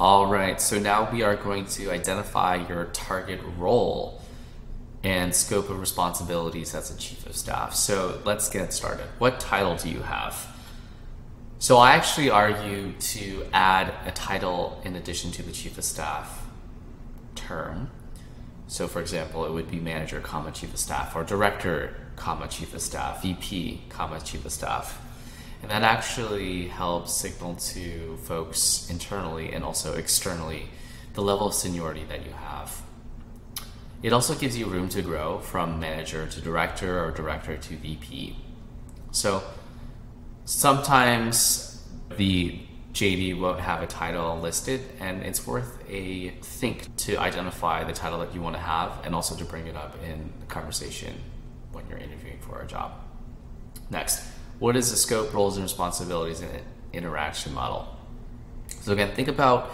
All right, so now we are going to identify your target role and scope of responsibilities as a chief of staff. So let's get started. What title do you have? So I actually argue to add a title in addition to the chief of staff term. So for example, it would be manager, comma, chief of staff, or director, comma, chief of staff, VP, comma, chief of staff. And that actually helps signal to folks internally and also externally the level of seniority that you have. It also gives you room to grow from manager to director or director to VP. So sometimes the JD won't have a title listed, and it's worth a think to identify the title that you want to have and also to bring it up in the conversation when you're interviewing for a job. Next, what is the scope, roles, and responsibilities in an interaction model? So again, think about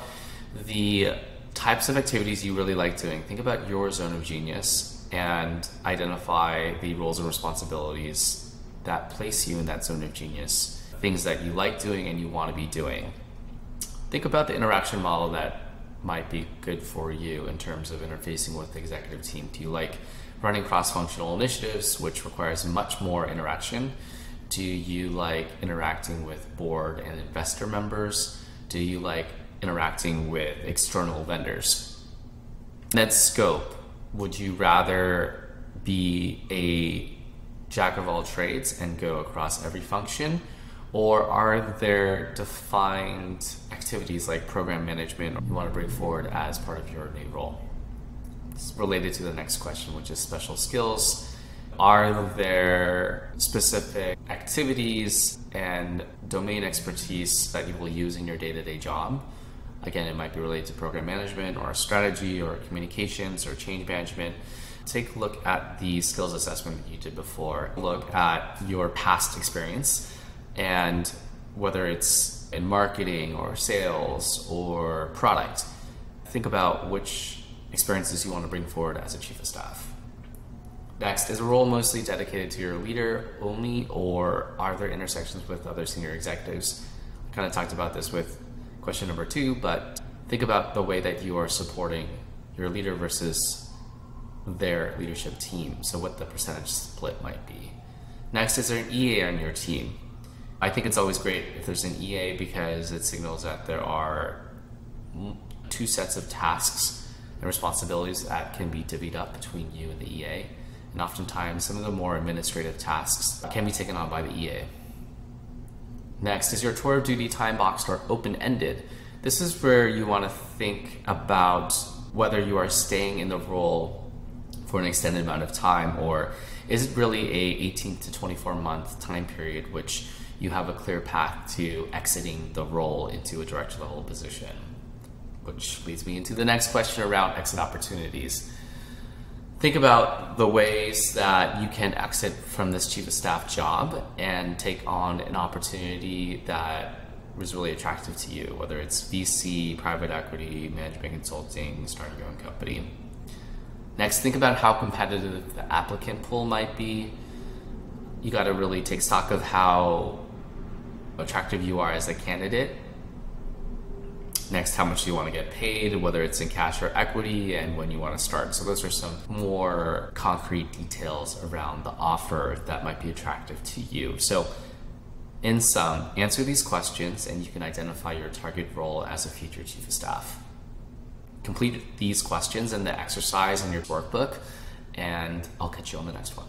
the types of activities you really like doing. Think about your zone of genius and identify the roles and responsibilities that place you in that zone of genius, things that you like doing and you want to be doing. Think about the interaction model that might be good for you in terms of interfacing with the executive team. Do you like running cross-functional initiatives, which requires much more interaction? Do you like interacting with board and investor members? Do you like interacting with external vendors? Then scope. Would you rather be a jack of all trades and go across every function? Or are there defined activities like program management you want to bring forward as part of your new role? It's related to the next question, which is special skills. Are there specific activities and domain expertise that you will use in your day-to-day job? Again, it might be related to program management or strategy or communications or change management. Take a look at the skills assessment that you did before. Look at your past experience and whether it's in marketing or sales or product. Think about which experiences you want to bring forward as a chief of staff. Next, is a role mostly dedicated to your leader only, or are there intersections with other senior executives? I kind of talked about this with question number 2, but think about the way that you are supporting your leader versus their leadership team. So what the percentage split might be. Next, is there an EA on your team? I think it's always great if there's an EA because it signals that there are 2 sets of tasks and responsibilities that can be divvied up between you and the EA. And oftentimes, some of the more administrative tasks can be taken on by the EA. Next, is your tour of duty time boxed or open-ended? This is where you want to think about whether you are staying in the role for an extended amount of time, or is it really a 18 to 24 month time period which you have a clear path to exiting the role into a director level position? Which leads me into the next question around exit opportunities. Think about the ways that you can exit from this chief of staff job and take on an opportunity that was really attractive to you, whether it's VC, private equity, management consulting, starting your own company. Next, think about how competitive the applicant pool might be. You got to really take stock of how attractive you are as a candidate. Next, how much do you want to get paid, whether it's in cash or equity, and when you want to start. So those are some more concrete details around the offer that might be attractive to you. So in sum, answer these questions and you can identify your target role as a future chief of staff. Complete these questions and the exercise in your workbook, and I'll catch you on the next one.